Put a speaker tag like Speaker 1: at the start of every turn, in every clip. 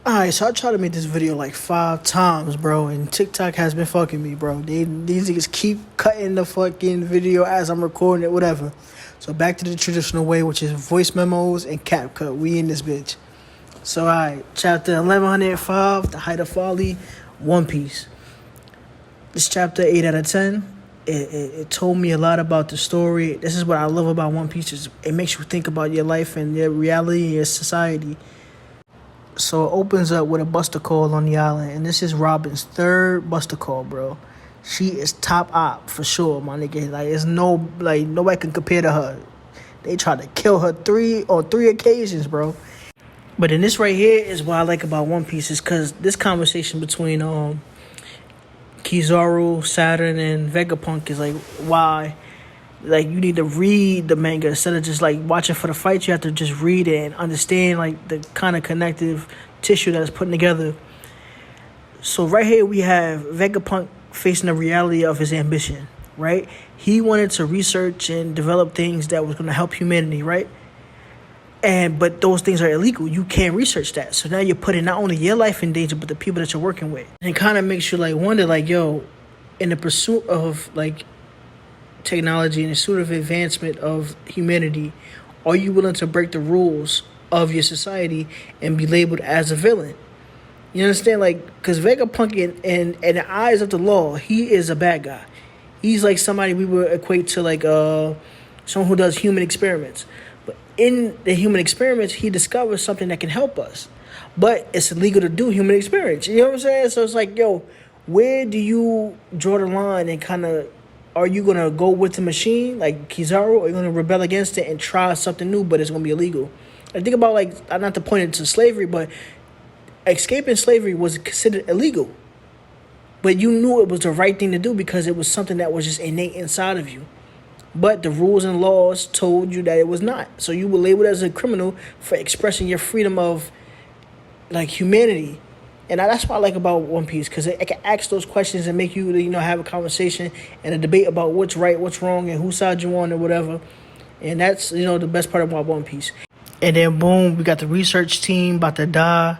Speaker 1: Alright, so I tried to make this video like 5 times, bro, and TikTok has been fucking me, bro. These niggas keep cutting the fucking video as I'm recording it, whatever. So back to the traditional way, which is voice memos and CapCut. We in this bitch. So alright, chapter 1105, The Height of Folly, One Piece. This chapter 8 out of 10. It told me a lot about the story. This is what I love about One Piece. Is it makes you think about your life and your reality and your society. So it opens up with a Buster Call on the island, and this is Robin's third Buster Call, bro. She is top op for sure, my nigga. Nobody can compare to her. They tried to kill her on three occasions, bro. But in this right here is what I like about One Piece is because this conversation between Kizaru, Saturn, and Vegapunk is like why. Like, you need to read the manga instead of just, like, watching for the fights. You have to just read it and understand, like, the kind of connective tissue that is putting together. So right here we have Vegapunk facing the reality of his ambition, right? He wanted to research and develop things that was going to help humanity, right? But those things are illegal. You can't research that. So now you're putting not only your life in danger, but the people that you're working with. And it kind of makes you, like, wonder, like, yo, in the pursuit of, like, technology and the sort of advancement of humanity, are you willing to break the rules of your society and be labeled as a villain? You understand? Like, because Vegapunk in the eyes of the law, he is a bad guy. He's like somebody we would equate to like someone who does human experiments. But in the human experiments, he discovers something that can help us. But it's illegal to do human experiments. You know what I'm saying? So it's like, yo, where do you draw the line and kind of, are you going to go with the machine like Kizaru, or are you going to rebel against it and try something new, but it's going to be illegal? I think about, like, not to point it to slavery, but escaping slavery was considered illegal. But you knew it was the right thing to do because it was something that was just innate inside of you. But the rules and laws told you that it was not. So you were labeled as a criminal for expressing your freedom of, like, humanity. And that's what I like about One Piece, because it can ask those questions and make you, have a conversation and a debate about what's right, what's wrong, and whose side you on or whatever. And that's, the best part about One Piece. And then, boom, we got the research team about to die.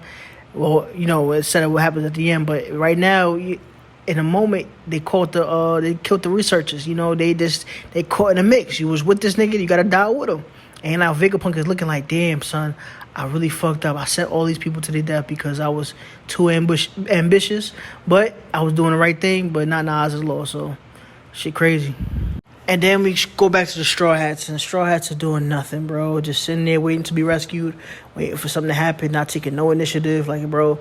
Speaker 1: Well, it said what happens at the end. But right now, in a moment, they killed the researchers. They caught in a mix. You was with this nigga, you got to die with him. And now Vegapunk is looking like, damn, son, I really fucked up. I sent all these people to their death because I was too ambitious. But I was doing the right thing, but not Nas's law. So, shit crazy. And then we go back to the Straw Hats. And the Straw Hats are doing nothing, bro. Just sitting there waiting to be rescued. Waiting for something to happen. Not taking no initiative. Like, bro.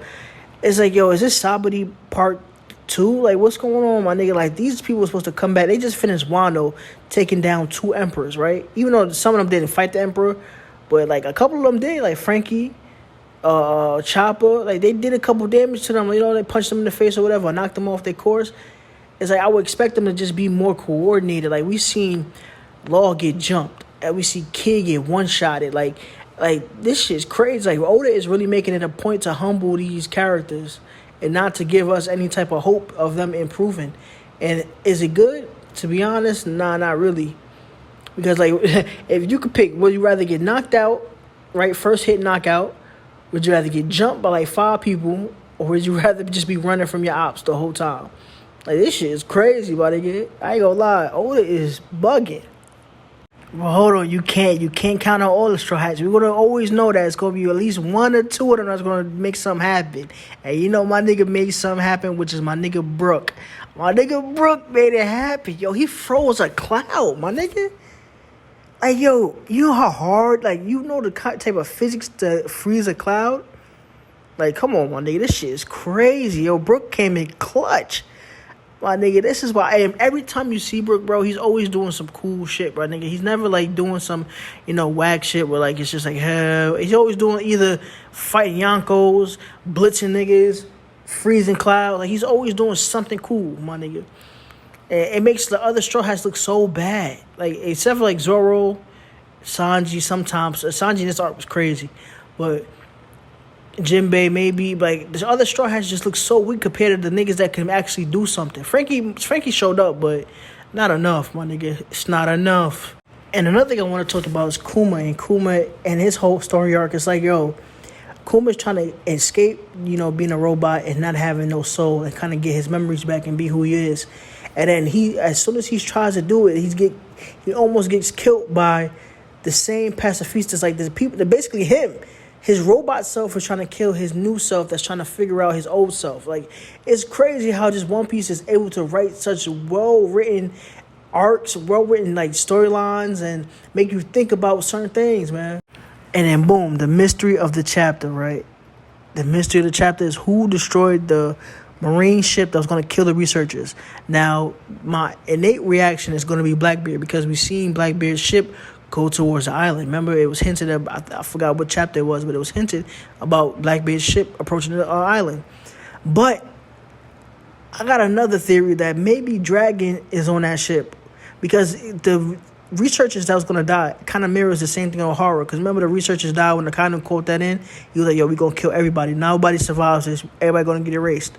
Speaker 1: It's like, yo, is this Sabaody part 2? Like, what's going on, my nigga? Like, these people were supposed to come back. They just finished Wano taking down 2 emperors, right? Even though some of them didn't fight the emperor. But, like, a couple of them did. Like, Frankie, Chopper. Like, they did a couple damage to them. They punched them in the face or whatever. Knocked them off their course. It's like I would expect them to just be more coordinated. Like, we seen Law get jumped. And we see Kid get one-shotted. Like, this shit's crazy. Like, Oda is really making it a point to humble these characters and not to give us any type of hope of them improving. And is it good? To be honest, nah, not really. Because, like, if you could pick, would you rather get knocked out, right, first hit knockout? Would you rather get jumped by, like, 5 people? Or would you rather just be running from your ops the whole time? Like, this shit is crazy, buddy. I ain't gonna lie. Oda is bugging. Well, hold on. You can't count on all the Straw Hats. We're gonna always know that it's gonna be at least 1 or 2 of them that's gonna make something happen. And my nigga made something happen, which is my nigga Brook. My nigga Brook made it happen. Yo, he froze a cloud, my nigga. Like, yo, you know how hard, like, the type of physics to freeze a cloud? Like, come on, my nigga. This shit is crazy. Yo, Brook came in clutch. My nigga, this is why I am. Every time you see Brook, bro, he's always doing some cool shit, bro, nigga. He's never, like, doing some, whack shit where, like, it's just like, hell. He's always doing either fighting Yonkos, blitzing niggas, freezing clouds. Like, he's always doing something cool, my nigga. And it makes the other Straw Hats look so bad. Like, except for, like, Zoro, Sanji sometimes. Sanji in this art was crazy. But Jinbei maybe, like, the other Straw Hats just look so weak compared to the niggas that can actually do something. Frankie showed up, but not enough, my nigga. It's not enough. And another thing I want to talk about is Kuma and his whole story arc. It's like, yo, Kuma's trying to escape, being a robot and not having no soul and kind of get his memories back and be who he is. And then as soon as he tries to do it, he almost gets killed by the same pacifistas, like the people. They're basically him. His robot self is trying to kill his new self that's trying to figure out his old self. Like, it's crazy how just One Piece is able to write such well-written arcs, well-written, like, storylines and make you think about certain things, man. And then, boom, the mystery of the chapter, right? The mystery of the chapter is who destroyed the Marine ship that was going to kill the researchers. Now, my innate reaction is going to be Blackbeard, because we've seen Blackbeard's ship go towards the island. Remember, it was hinted about, I forgot what chapter it was, but it was hinted about Blackbeard's ship approaching the island. But I got another theory that maybe Dragon is on that ship, because the researchers that was going to die kind of mirrors the same thing on Horror. Because remember, the researchers died when the kind of quote that in. He was like, yo, we going to kill everybody. Nobody survives this. Everybody going to get erased.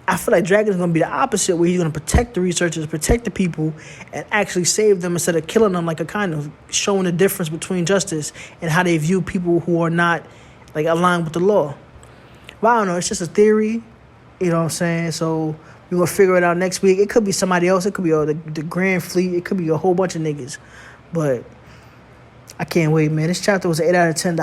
Speaker 1: I feel like Dragon is going to be the opposite, where he's going to protect the researchers, protect the people, and actually save them instead of killing them, like a kind of showing the difference between justice and how they view people who are not, like, aligned with the law. But I don't know. It's just a theory. You know what I'm saying? So we're going to figure it out next week. It could be somebody else. It could be the Grand Fleet. It could be a whole bunch of niggas. But I can't wait, man. This chapter was an 8 out of 10.